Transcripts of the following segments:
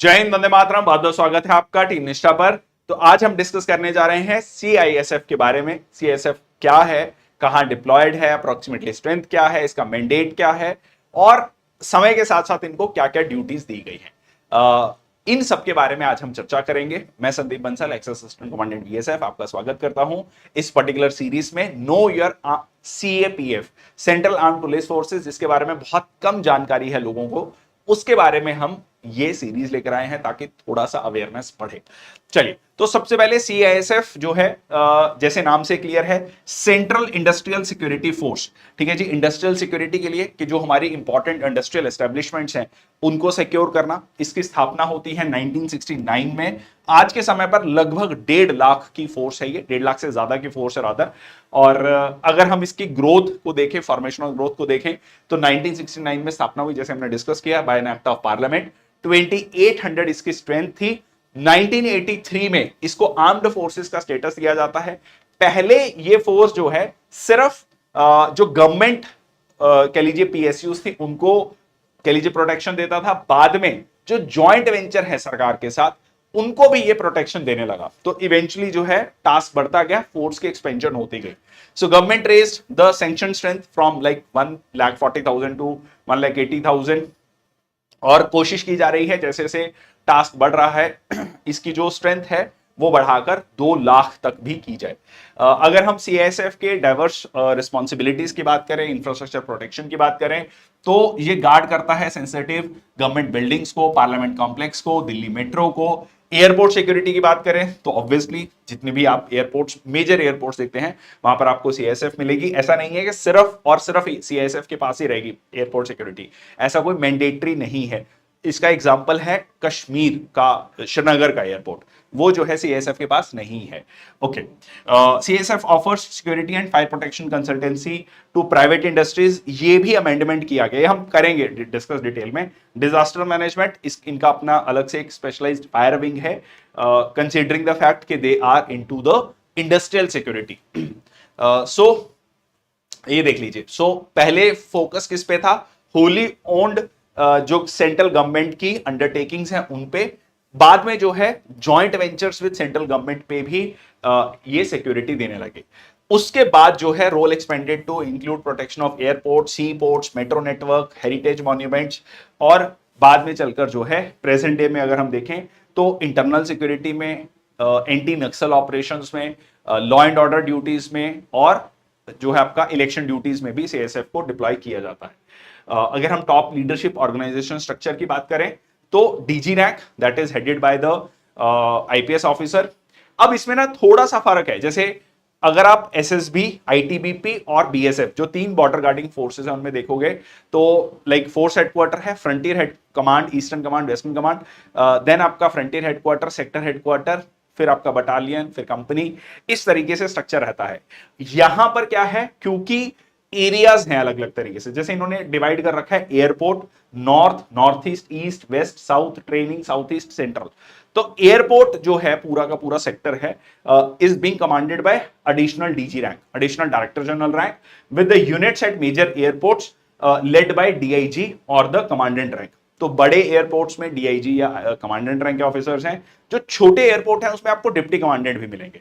जय हिंद, वंदे मातरम। बहुत बहुत स्वागत है आपका टीम निष्ठा पर। तो आज हम डिस्कस करने जा रहे हैं सीआईएसएफ के बारे में। सीआईएसएफ क्या है, कहां डिप्लॉयड है, अप्रोक्सीमेटली स्ट्रेंथ क्या है, इसका मैंडेट क्या है और समय के साथ साथ इनको क्या क्या ड्यूटीज दी गई हैं। इन सब के बारे में आज हम चर्चा करेंगे। मैं Sandeep Bansal, x assistant commandant BSF, आपका स्वागत करता हूं इस पर्टिकुलर सीरीज में know your CAPF, central arm police forces, जिसके बारे में बहुत कम जानकारी है लोगों को, उसके बारे में हम ये सीरीज लेकर आए हैं ताकि थोड़ा सा अवेयरनेस बढ़े। चलिए, तो सबसे पहले सीआईएसएफ जो है, जैसे नाम से क्लियर है, सेंट्रल इंडस्ट्रियल सिक्योरिटी फोर्स। ठीक है जी, इंडस्ट्रियल सिक्योरिटी के लिए कि जो हमारी इंपॉर्टेंट इंडस्ट्रियल एस्टेब्लिशमेंट्स हैं उनको सिक्योर करना। इसकी स्थापना होती है 1969 में। आज के समय पर लगभग 1.5 लाख की फोर्स है, ये 1.5 लाख से ज्यादा की फोर्स है रादर। और अगर हम इसकी ग्रोथ को देखें, फॉर्मेशनल ग्रोथ को देखें, तो 1969 में स्थापना हुई, जैसे हमने डिस्कस किया, by an act of parliament. 2800 इसकी स्ट्रेंथ थी। 1983 में इसको आर्म्ड फोर्सेस का स्टेटस दिया जाता है। पहले ये फोर्स जो है सिर्फ जो गवर्नमेंट कह लीजिए पीएसयूज थी उनको कह लीजिए प्रोटेक्शन देता था। बाद में जो जॉइंट वेंचर है सरकार के साथ, उनको भी ये प्रोटेक्शन देने लगा। तो इवेंचुअली जो है टास्क बढ़ता गया, फोर्स की एक्सपेंशन होती गई। So government raised the sanction strength from like 1,40,000 to 1,80,000 और कोशिश की जा रही है जैसे जैसे टास्क बढ़ रहा है इसकी जो स्ट्रेंथ है वो बढ़ाकर 2 लाख तक भी की जाए। अगर हम सीआईएसएफ के डाइवर्स रिस्पॉन्सिबिलिटीज की बात करें, इंफ्रास्ट्रक्चर प्रोटेक्शन की बात करें, तो ये गार्ड करता है सेंसिटिव गवर्नमेंट बिल्डिंग्स को, पार्लियामेंट कॉम्प्लेक्स को, दिल्ली मेट्रो को। एयरपोर्ट सिक्योरिटी की बात करें तो ऑब्वियसली जितने भी आप एयरपोर्ट्स, मेजर एयरपोर्ट्स देखते हैं, वहां पर आपको सीआईएसएफ मिलेगी। ऐसा नहीं है कि सिर्फ और सिर्फ सीआईएसएफ के पास ही रहेगी एयरपोर्ट सिक्योरिटी, ऐसा कोई मैंडेटरी नहीं है। इसका एग्जाम्पल है कश्मीर का, श्रीनगर का एयरपोर्ट, वो जो है सीआईएसएफ के पास नहीं है। Okay, CISF offers security and fire protection consultancy to private industries. ये भी अमेंडमेंट किया गया, हम करेंगे डिस्कस डिटेल में। डिजास्टर मैनेजमेंट, इनका अपना अलग से एक स्पेशलाइज्ड फायर विंग है, कंसीडरिंग द फैक्ट कि they are into the industrial security. So ये देख लीजिए। सो पहले फोकस किस पे था? होली ओन्ड जो सेंट्रल गवर्नमेंट की अंडरटेकिंग्स हैं उन पे। बाद में जो है joint ventures with central government पे भी ये सिक्योरिटी देने लगे। उसके बाद जो है role expanded to include protection of airport, sea ports, metro network, heritage monuments, और बाद में चलकर जो है प्रेजेंट डे में अगर हम देखें तो इंटरनल सिक्योरिटी में, एंटी नक्सल ऑपरेशंस में, लॉ एंड ऑर्डर ड्यूटीज में, और जो है आपका इलेक्शन ड्यूटीज में भी सीआईएसएफ को डिप्लॉय किया जाता है। अगर हम टॉप लीडरशिप ऑर्गेनाइजेशन स्ट्रक्चर की बात करें तो DG rank, that is headed by the IPS officer. अब इसमें ना थोड़ा सा फर्क है, जैसे अगर आप एसएसबी, आईटीबीपी और बीएसएफ, जो 3 बॉर्डर गार्डिंग फोर्सेस हैं, उनमें देखोगे तो लाइक फोर्स हेडक्वार्टर है, frontier head command, eastern command, western command, then आपका फ्रंटियर हेडक्वार्टर, सेक्टर हेडक्वार्टर, फिर आपका बटालियन, फिर कंपनी, इस तरीके से स्ट्रक्चर रहता है। यहां पर क्या है, क्योंकि एरियाज हैं अलग अलग तरीके से, जैसे इन्होंने डिवाइड कर रखा है airport, north, north east, east, west, south, training, south east, central. तो एयरपोर्ट जो है पूरा का पूरा सेक्टर है, is being commanded by additional DG rank, additional director general rank, with the units at major airports led by DIG और the commandant rank. तो बड़े एयरपोर्ट्स में डीआईजी या कमांडेंट रैंक के ऑफिसर्स हैं। जो छोटे एयरपोर्ट हैं उसमें आपको डिप्टी कमांडेंट भी मिलेंगे।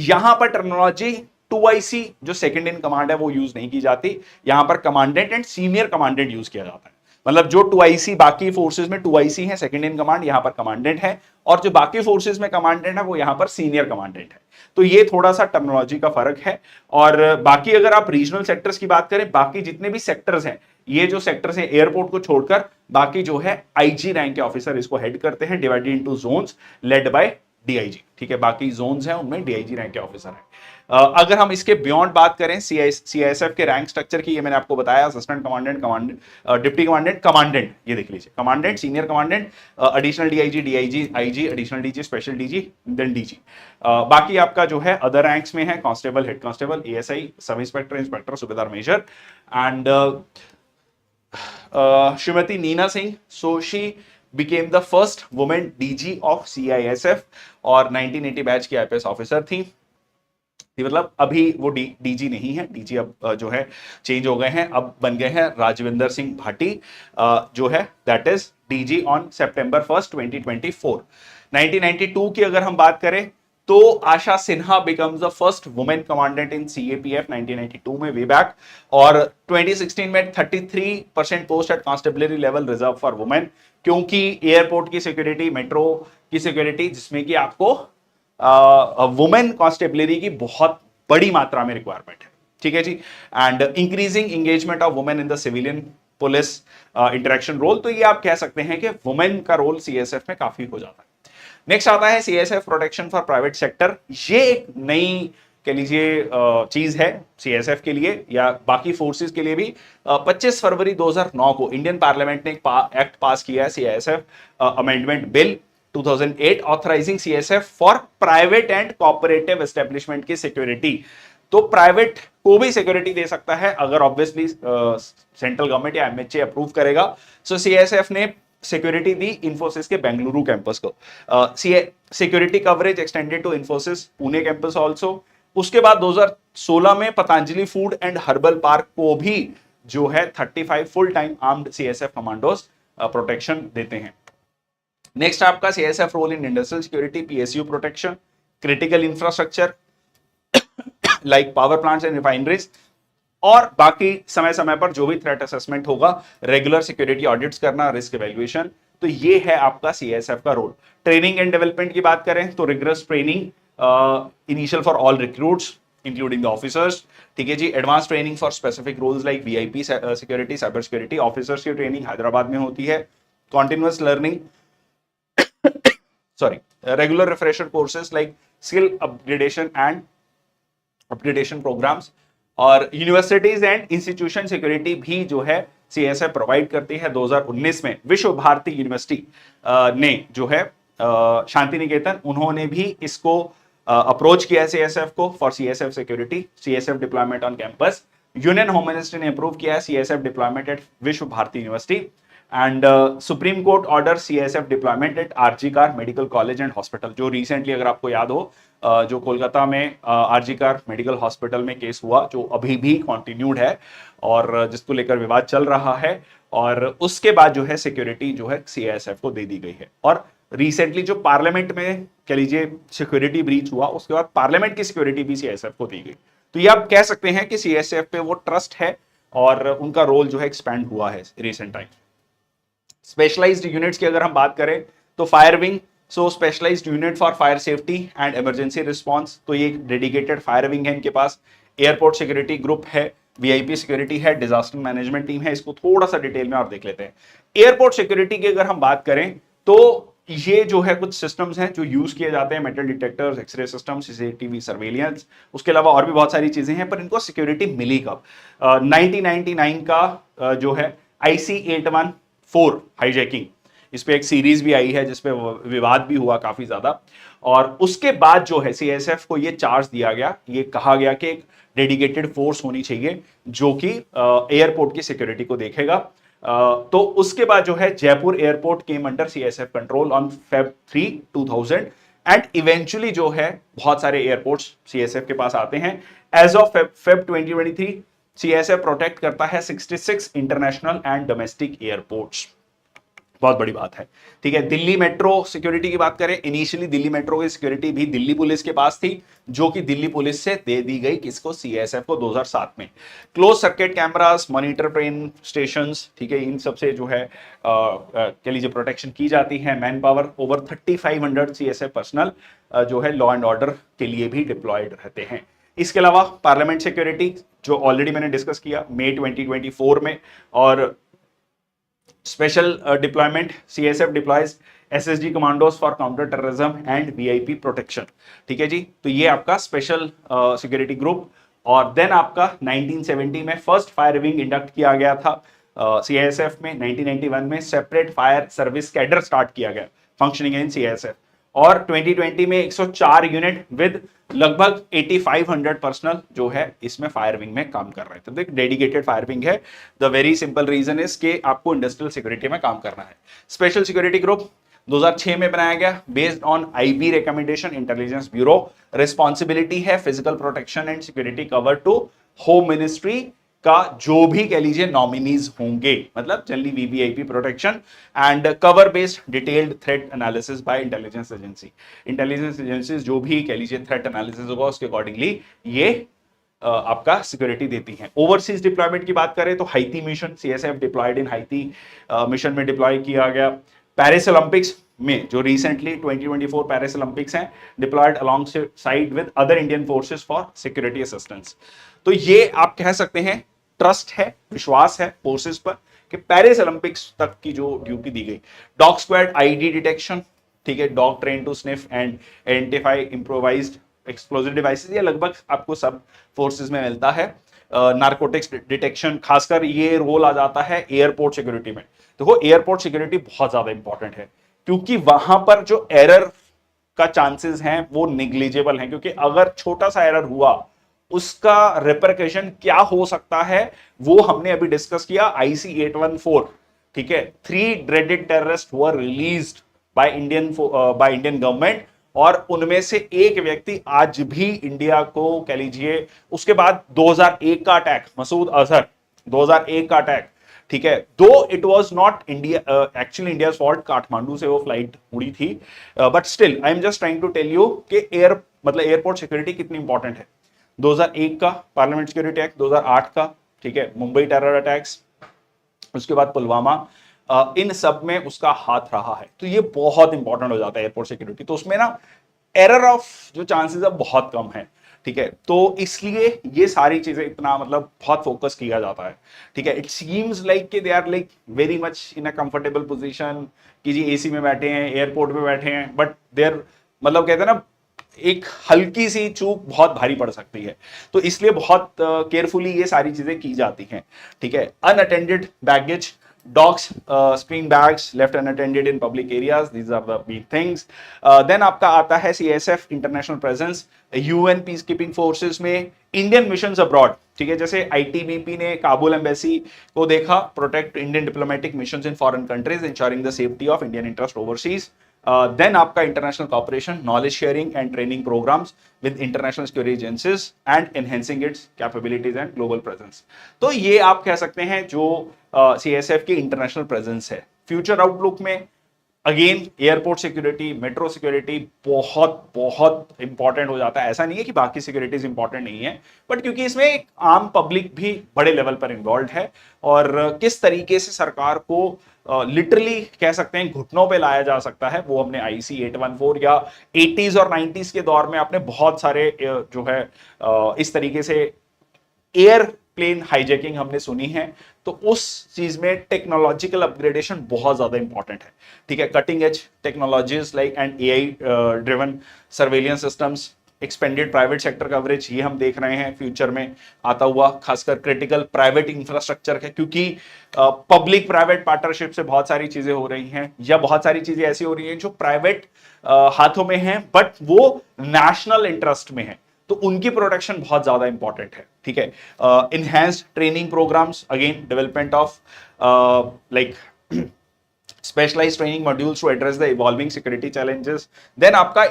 यहां पर टर्मिनोलॉजी 2IC जो सेकंड इन कमांड है वो यूज नहीं की जाती, यहां पर commandant and senior commandant use किया जाता है। मतलब जो 2IC, बाकी फोर्सेस में 2IC है सेकंड इन कमांड, यहां पर कमांडेंट है, और जो बाकी फोर्सेस में कमांडेंट है वो यहां पर सीनियर कमांडेंट है। तो ये थोड़ा सा टर्मिनोलॉजी का फर्क है। और बाकी अगर आप रीजनल सेक्टर्स की बात करें, बाकी जितने भी सेक्टर्स हैं, ये जो सेक्टर्स है एयरपोर्ट को छोड़कर, बाकी जो है आईजी रैंक के ऑफिसर इसको हेड करते हैं, divided into zones led by DIG. ठीक है, बाकी जोन्स हैं उनमें डीआईजी रैंक के ऑफिसर हैं। अगर हम इसके बियॉन्ड बात करें सीआईएसएफ के रैंक स्ट्रक्चर की, ये मैंने आपको बताया, assistant commandant, deputy commandant, commandant, ये देख लीजिए, commandant, senior commandant, additional DIG, DIG, IG, additional DG, special DG, then DG. बाकी आपका जो है अदर रैंक्स में है constable, head constable, ASI, sub inspector, inspector, subedar major, and Shrimati Neena Singh, so she became the first woman DG of CISF और 1980 batch की IPS officer थी। मतलब अभी वो डीजी नहीं है, डीजी अब जो है चेंज हो गए हैं, अब बन गए हैं राजविंदर सिंह भाटी, जो है that is DG on September 1st 2024। 1992 की अगर हम बात करें तो Asha Sinha becomes the first women commandant in CAPF 1992 में, वे बैक। और 2016 में 33% post at constabulary level reserve for women, क्योंकि एयरपोर्ट की सिक्योरिटी, मेट्रो की सिक्योरिटी, जिसमें कि आपको वुमेन कांस्टेबलरी की बहुत बड़ी मात्रा में रिक्वायरमेंट है, ठीक है जी। And increasing engagement of women in the civilian police interaction role, तो ये आप कह सकते हैं कि वुमेन का रोल सीएसएफ में काफी हो जाता है। नेक्स्ट आता है CSF protection for private sector. ये एक नई कह लीजिए चीज है सीएसएफ के लिए या बाकी फोर्सेस के लिए भी। 25 फरवरी 2009 को इंडियन पार्लियामेंट ने एक एक्ट पास किया है, CSF amendment bill 2008, authorising CSF for private and cooperative establishment की सिक्योरिटी। तो प्राइवेट को भी सिक्योरिटी दे सकता है अगर ऑब्वियसली सेंट्रल गवर्नमेंट या एमएचए अप्रूव करेगा। सो सीएसएफ ने सिक्योरिटी दी इंफोसिस के बेंगलुरु कैंपस को। Security coverage extended to Infosys Pune campus also. उसके बाद 2016 में Patanjali food and herbal park को भी जो है 35 full time armed CSF commandos protection देते हैं। नेक्स्ट आपका CISF role in industrial security, PSU protection, critical infrastructure like power plants and refineries, और बाकी समय समय पर जो भी थ्रेट असेसमेंट होगा, रेगुलर सिक्योरिटी ऑडिट्स करना, रिस्क इवैल्यूएशन, तो ये है आपका सीएसएफ का रोल। ट्रेनिंग एंड डेवलपमेंट की बात करें तो rigorous training initial for all recruits including the officers, ठीक है जी। Advance training for specific roles like VIP security, cyber security officers की ट्रेनिंग हैदराबाद में होती है। Continuous learning sorry regular refresher courses like skill upgradation programmes, और universities and institution security भी जो है सीएसएफ प्रोवाइड करती है। 2019 में विश्व भारती यूनिवर्सिटी ने जो है शांति निकेतन, उन्होंने भी इसको अप्रोच किया सीएसएफ को for CISF security, CISF deployment on campus. Union home ministry ने अप्रूव किया है CISF deployment at Vishwa Bharati university. And supreme court order CISF deployment at RG Kar medical college and hospital, जो रिसेंटली अगर आपको याद हो जो कोलकाता में आरजी कार मेडिकल हॉस्पिटल में केस हुआ, जो अभी भी कंटिन्यूड है और जिसको लेकर विवाद चल रहा है, और उसके बाद जो है सिक्योरिटी जो है सीएसएफ को दे दी गई है। और रिसेंटली जो पार्लियामेंट में कह लीजिए सिक्योरिटी ब्रीच हुआ, उसके बाद पार्लियामेंट की सिक्योरिटी भी सीएसएफ को दी गई। तो ये आप कह सकते हैं कि सीएसएफ पे वो ट्रस्ट है और उनका रोल जो है एक्सपैंड हुआ है रिसेंट टाइम। स्पेशलाइज्ड यूनिट्स की अगर हम बात करें तो fire wing, so specialized unit for fire safety and emergency response, तो ये एक डेडिकेटेड फायर विंग है इनके पास। एयरपोर्ट सिक्योरिटी ग्रुप है, वीआईपी सिक्योरिटी है, डिजास्टर मैनेजमेंट टीम है। इसको थोड़ा सा डिटेल में और देख लेते हैं। एयरपोर्ट सिक्योरिटी की अगर हम बात करें तो ये जो है कुछ सिस्टम्स हैं जो यूज किए जाते हैं, metal detectors, X-ray system, CCTV surveillance, उसके अलावा और भी बहुत सारी चीजें हैं, पर इनको सिक्योरिटी मिली कब? 1999 का जो है IC-814 हाईजैकिंग, इस पे एक सीरीज भी आई है जिसपे विवाद भी हुआ काफी ज्यादा, और उसके बाद जो है सीएसएफ को ये चार्ज दिया गया, ये कहा गया कि एक डेडिकेटेड फोर्स होनी चाहिए जो कि एयरपोर्ट की सिक्योरिटी को देखेगा। तो उसके बाद जो है Jaipur airport came under CSF control on Feb 3, 2000 and eventually जो है बहुत सारे एयरपोर्ट्स सीएसएफ के पास आते हैं। As of Feb 2023 CISF protect करता है 66 इंटरनेशनल एंड डोमेस्टिक एयरपोर्ट्स, बहुत बड़ी बात है, ठीक है। दिल्ली मेट्रो सिक्योरिटी की बात करें, इनिशियली दिल्ली मेट्रो की सिक्योरिटी भी दिल्ली पुलिस के पास थी, जो कि दिल्ली पुलिस से दे दी गई किसको? सीएसएफ को 2007 में। Close circuit cameras, monitor train stations, ठीक है, इन सब से जो है कह लीजिए प्रोटेक्शन की जाती है। Man power over 3500 CSF personal जो है लॉ एंड ऑर्डर के लिए भी डिप्लॉयड रहते हैं। इसके अलावा पार्लियामेंट सिक्योरिटी जो ऑलरेडी मैंने डिस्कस किया मई 2024 में, और special deployment CSF deploys SSG commandos for counter terrorism and VIP protection, ठीक है जी। तो ये आपका स्पेशल सिक्योरिटी ग्रुप। और देन आपका 1970 में फर्स्ट फायर विंग इंडक्ट किया गया था सीएसएफ में। 1991 में separate fire service cadre start किया गया फंक्शनिंग इन सीएसएफ, और 2020 में 104 यूनिट विद लगभग 8500 पर्सनल जो है इसमें फायर विंग में काम कर रहे थे। तो एक डेडिकेटेड फायर विंग है। The very simple reason is कि आपको इंडस्ट्रियल सिक्योरिटी में काम करना है। स्पेशल सिक्योरिटी ग्रुप 2006 में बनाया गया based on IB recommendation, intelligence bureau. Responsibility है physical protection and security cover to home ministry का जो भी कह लीजिए नॉमिनीज होंगे, मतलब generally VVIP protection and cover based detailed threat analysis by intelligence agency. Intelligence agencies जो भी कह लीजिए थ्रेट एनालिसिस होगा उसके अकॉर्डिंगली ये आपका सिक्योरिटी देती हैं। ओवरसीज डिप्लॉयमेंट की बात करें तो Haiti mission, CISF deployed in Haiti mission में डिप्लॉय किया गया। पेरिस ओलंपिक्स में जो रिसेंटली 2024 पेरिस ओलंपिक्स हैं, deployed alongside with other Indian forces for security assistance. तो ये आप कह सकते हैं ट्रस्ट है, विश्वास है फोर्सेस पर कि पेरिस ओलंपिक्स तक की जो ड्यूटी दी गई। डॉग स्क्वाड आईडी डिटेक्शन, ठीक है, dog train to sniff and identify improvised explosive devices, ये लगभग आपको सब फोर्सेस में मिलता है। नारकोटिक्स डिटेक्शन, खासकर ये रोल आ जाता है एयरपोर्ट सिक्योरिटी में। देखो एयरपोर्ट सिक्योरिटी बहुत ज्यादा इंपॉर्टेंट है क्योंकि वहां पर जो एरर का चांसेस हैं वो निग्लिजिबल हैं, क्योंकि अगर छोटा सा एरर हुआ उसका रिपरकशन क्या हो सकता है वो हमने अभी डिस्कस किया। IC 814, ठीक है, 3 dreaded terrorist were released by Indian government, और उनमें से एक व्यक्ति आज भी इंडिया को कह लीजिए, उसके बाद 2001 का अटैक, मसूद अजहर 2001 का अटैक, ठीक है, though it was not India actually India fault, Kathmandu से वो फ्लाइट उड़ी थी, but still I am just trying to tell you कि मतलब एयरपोर्ट सिक्योरिटी कितनी इंपॉर्टेंट है। 2001 का पार्लियामेंट सिक्योरिटी एक्ट, 2008 का, ठीक है, मुंबई टेरर अटैक्स, उसके बाद पुलवामा, इन सब में उसका हाथ रहा है। तो ये बहुत इंपॉर्टेंट हो जाता है एयरपोर्ट सिक्योरिटी। तो उसमें ना एरर ऑफ जो चांसेस है बहुत कम है, ठीक है, तो इसलिए ये सारी चीजें इतना मतलब बहुत फोकस किया जाता है, ठीक है। इट सीम्स लाइक कि they are like very much in a comfortable position कि जी एसी में बैठे हैं, एयरपोर्ट में बैठे हैं, बट देयर मतलब कहते हैं ना एक हल्की सी चूक बहुत भारी पड़ सकती है, तो इसलिए बहुत केयरफुली ये सारी चीजें की जाती हैं, ठीक है। Unattended baggage, dogs, screen bags left unattended in public areas, these are the big things. Then आपका आता है CSF international presence, UN peacekeeping forces में इंडियन मिशंस अब्रॉड, ठीक है, जैसे ITBP ने काबुल एम्बेसी को देखा, protect Indian diplomatic missions in foreign countries ensuring the safety of Indian interest overseas. Then आपका international cooperation, knowledge sharing and training programmes with international security agencies and enhancing its capabilities and global presence. तो ये आप कह सकते हैं जो CSF की international presence है। फ्यूचर आउटलुक में again airport security, metro security बहुत बहुत इंपॉर्टेंट हो जाता है। ऐसा नहीं है कि बाकी सिक्योरिटीज इंपॉर्टेंट नहीं है, बट क्योंकि इसमें एक आम पब्लिक भी बड़े लेवल पर इन्वॉल्व है, और किस तरीके से सरकार को लिटरली कह सकते हैं घुटनों पे लाया जा सकता है, वो हमने IC 814 या 80s और 90s के दौर में आपने बहुत सारे जो है इस तरीके से एयर प्लेन हाईजैकिंग हमने सुनी है। तो उस चीज में टेक्नोलॉजिकल अपग्रेडेशन बहुत ज्यादा इंपॉर्टेंट है, ठीक है। Cutting edge technologies like and AI driven surveillance systems, expanded private sector coverage, ये हम देख रहे हैं फ्यूचर में आता हुआ, खासकर क्रिटिकल प्राइवेट इंफ्रास्ट्रक्चर है, क्योंकि पब्लिक प्राइवेट पार्टनरशिप से बहुत सारी चीजें हो रही हैं, या बहुत सारी चीजें ऐसी हो रही हैं जो प्राइवेट हाथों में हैं बट वो नेशनल इंटरेस्ट में है, तो उनकी प्रोटेक्शन बहुत ज्यादा इंपॉर्टेंट है, ठीक है। Enhanced training programs, again development of like specialized training modules to address the evolving security challenges. Then आपका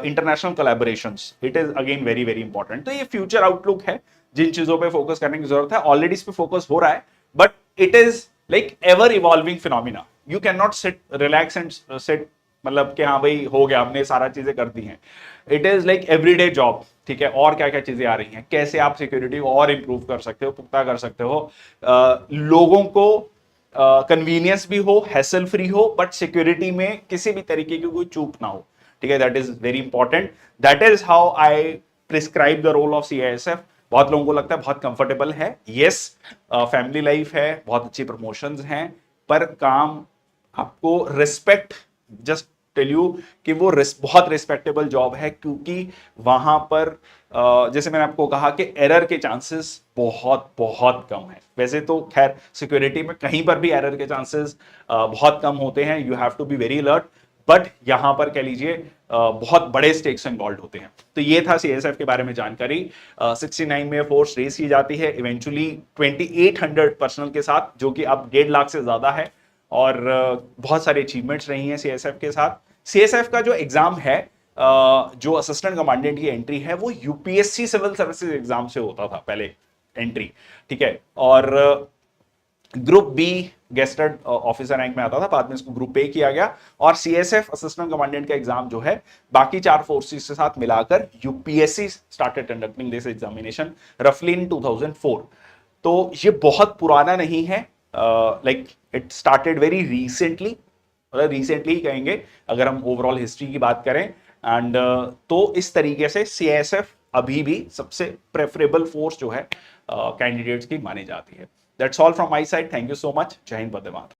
international collaborations, it is again very very important. तो ये future outlook है, जिन चीजों पे फोकस करने की जरूरत है, ऑलरेडी इस पे फोकस हो रहा है, but it is like ever evolving phenomena. You cannot sit relax and sit मतलब कि हाँ भाई हो गया, हमने सारा चीजें कर दी हैं। It is like everyday job, ठीक है, और क्या क्या चीजें आ रही हैं, कैसे आप सिक्योरिटी को और इंप्रूव कर सकते हो, पुख्ता कर सकते हो, लोगों को कन्वीनियंस भी हो, हैसल फ्री हो, बट सिक्योरिटी में किसी भी तरीके की कोई चूक ना हो, ठीक है। That is very important. That is how I prescribe the role of CISF। बहुत लोगों को लगता है बहुत कंफर्टेबल है, यस, फैमिली लाइफ है, बहुत अच्छी प्रमोशंस हैं, पर काम आपको रिस्पेक्ट, जस्ट टेल यू कि वो बहुत रिस्पेक्टेबल जॉब है, क्योंकि वहां पर जैसे मैंने आपको कहा कि एरर के चांसेस बहुत बहुत कम है। वैसे तो खैर सिक्योरिटी में कहीं पर भी एरर के चांसेस बहुत कम होते हैं, you have to be very alert, but यहां पर कह लीजिए बहुत बड़े स्टेक्स इन्वॉल्व होते हैं। तो ये था CSF के बारे में जानकारी। 69 में फोर्स रेस की जाती है, इवेंचुअली 2800 पर्सनल के साथ, जो कि अब 1.5 लाख से ज्यादा है, और बहुत सारी अचीवमेंट्स रही हैं CSF के साथ। CSF का जो एग्जाम है, जो असिस्टेंट कमांडेंट की एंट्री है, वो UPSC सिविल सर्विसेज एग्जाम से होता था पहले, एंट्री, ठीक है। और group B gazetted officer rank में आता था, बाद में इसको ग्रुप ए किया गया। और सीएसएफ असिस्टेंट कमांडेंट का एग्जाम जो है बाकी 4 फोर्सेस के साथ मिलाकर UPSC started conducting this examination रफली इन 2004। तो ये बहुत पुराना नहीं है, like it started very recently, मतलब रिसेंटली ही कहेंगे अगर हम ओवरऑल हिस्ट्री की बात करें। एंड तो इस तरीके से सीएसएफ अभी भी सबसे प्रेफरेबल फोर्स जो है कैंडिडेट्स की मानी जाती है। That's all from my side, thank you so much, जय हिंद, वंदे मातरम।